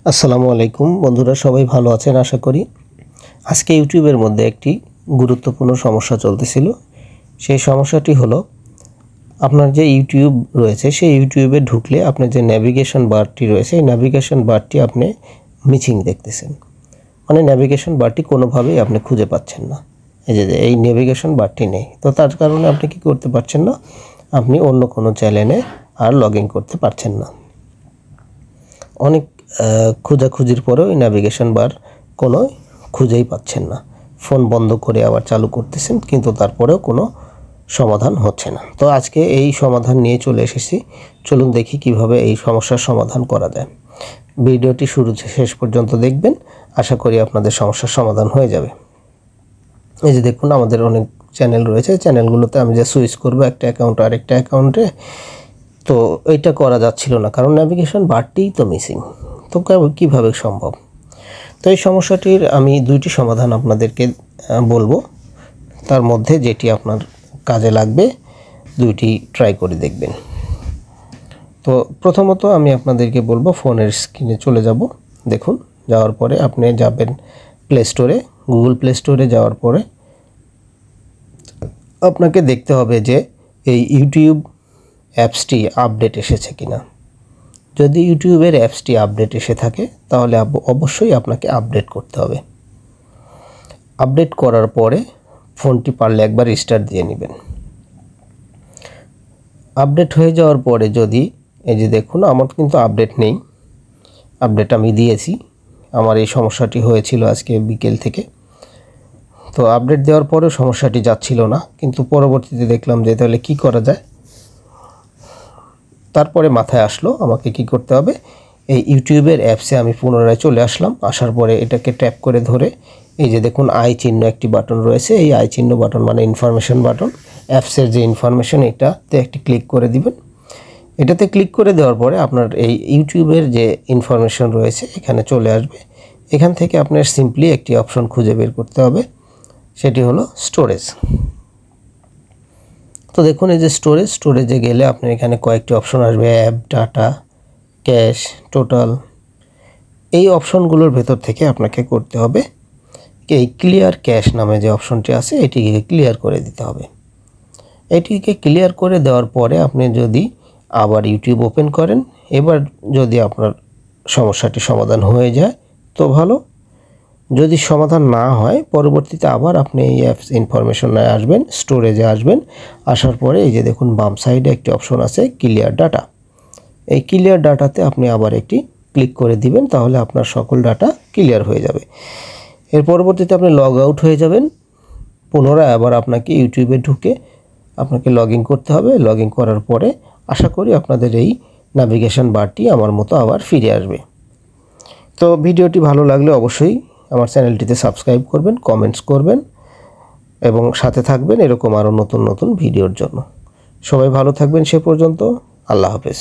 আসসালামু আলাইকুম বন্ধুরা, সবাই ভালো আছেন আশা করি। আজকে ইউটিউবের মধ্যে একটি গুরুত্বপূর্ণ সমস্যা চলতেছিল। সেই সমস্যাটি হলো, আপনার যে ইউটিউব রয়েছে সেই ইউটিউবে ঢুকলে আপনার যে নেভিগেশন বারটি রয়েছে এই নেভিগেশন বারটি আপনি মিসিং দেখতেছেন। মানে নেভিগেশন বারটি কোনোভাবেই আপনি খুঁজে পাচ্ছেন না। এই নেভিগেশন বারটি নেই, তো তার কারণে আপনি কি করতে পারছেন না, আপনি অন্য কোনো চ্যানেলে আর লগ ইন করতে পারছেন না। অনেক খোঁজাখুঁজির পরেও এই নেভিগেশন বার কোনো খুঁজেই পাচ্ছেন না। ফোন বন্ধ করে আবার চালু করতেছেন, কিন্তু তারপরেও কোনো সমাধান হচ্ছে না। তো আজকে এই সমাধান নিয়ে চলে এসেছি। চলুন দেখি কিভাবে এই সমস্যার সমাধান করা যায়। ভিডিওটি শুরু থেকে শেষ পর্যন্ত দেখবেন, আশা করি আপনাদের সমস্যার সমাধান হয়ে যাবে। এই যে দেখুন, আমাদের অনেক চ্যানেল রয়েছে। চ্যানেলগুলোতে আমি যে সুইচ করব একটা অ্যাকাউন্ট আরেকটা অ্যাকাউন্টে, তো এইটা করা যাচ্ছিল না, কারণ নেভিগেশন বারটিই তো মিসিং। তো কীভাবে সম্ভব? তো এই সমস্যাটির আমি দুইটি সমাধান আপনাদেরকে বলবো, তার মধ্যে যেটি আপনার কাজে লাগবে দুইটি ট্রাই করে দেখবেন। তো প্রথমত আমি আপনাদেরকে বলবো, ফোনের স্ক্রিনে চলে যাব। দেখুন, যাওয়ার পরে আপনি যাবেন প্লে স্টোরে। গুগল প্লে স্টোরে যাওয়ার পরে আপনাকে দেখতে হবে যে এই ইউটিউব অ্যাপসটি আপডেট এসেছে কিনা। যদি ইউটিউবের অ্যাপসটি আপডেট এসে থাকে তাহলে অবশ্যই আপনাকে আপডেট করতে হবে। আপডেট করার পরে ফোনটি পারলে একবার রিস্টার্ট দিয়ে নেবেন। আপডেট হয়ে যাওয়ার পরে যদি, এই যে দেখুন, আমার কিন্তু আপডেট নেই, আপডেট আমি দিয়েছি। আমার এই সমস্যাটি হয়েছিল আজকে বিকেল থেকে। তো আপডেট দেওয়ার পরেও সমস্যাটি যাচ্ছিল না, কিন্তু পরবর্তীতে দেখলাম যে তাহলে কী করা যায়। তারপরে মাথায় আসলো আমাকে কি করতে হবে। এই ইউটিউবের অ্যাপসে আমি পুনরায় চলে আসলাম। আসার পরে এটাকে ট্যাপ করে ধরে, এই যে দেখুন আই চিহ্ন একটি বাটন রয়েছে, এই আই চিহ্ন বাটন মানে ইনফরমেশন বাটন, অ্যাপসের যে ইনফরমেশন, এটাতে একটি ক্লিক করে দিবেন। এটাতে ক্লিক করে দেওয়ার পরে আপনার এই ইউটিউবের যে ইনফরমেশন রয়েছে এখানে চলে আসবে। এখান থেকে আপনার সিম্পলি একটি অপশন খুঁজে বের করতে হবে, সেটি হলো স্টোরেজ। তো দেখুন, এই যে স্টোরেজে গেলে আপনার এখানে কয়েকটি অপশন আসবে, অ্যাপ, ডাটা, ক্যাশ, টোটাল। এই অপশনগুলোর ভেতর থেকে আপনাকে করতে হবে এই ক্লিয়ার ক্যাশ নামে যে অপশনটি আছে এটিকে ক্লিয়ার করে দিতে হবে। এটিকে ক্লিয়ার করে দেওয়ার পরে আপনি যদি আবার ইউটিউব ওপেন করেন, এবার যদি আপনার সমস্যাটি সমাধান হয়ে যায় তো ভালো। যদি সমাধান না হয়, পরবর্তীতে আবার আপনি এই অ্যাপস ইনফরমেশনে আসবেন, স্টোরেজে আসবেন। আসার পরে এই যে দেখুন বাম সাইডে একটি অপশন আছে ক্লিয়ার ডাটা। এই ক্লিয়ার ডাটাতে আপনি আবার একটি ক্লিক করে দিবেন, তাহলে আপনার সকল ডাটা ক্লিয়ার হয়ে যাবে। এর পরবর্তীতে আপনি লগ আউট হয়ে যাবেন। পুনরায় আবার আপনাকে ইউটিউবে ঢুকে আপনাকে লগ ইন করতে হবে। লগ ইন করার পরে আশা করি আপনাদের এই নেভিগেশন বারটি আমার মতো আবার ফিরে আসবে। তো ভিডিওটি ভালো লাগলে অবশ্যই আমার চ্যানেলটিতে সাবস্ক্রাইব করবেন, কমেন্টস করবেন এবং সাথে থাকবেন এরকম আরও নতুন নতুন ভিডিওর জন্য। সবাই ভালো থাকবেন সে পর্যন্ত। আল্লাহ হাফেজ।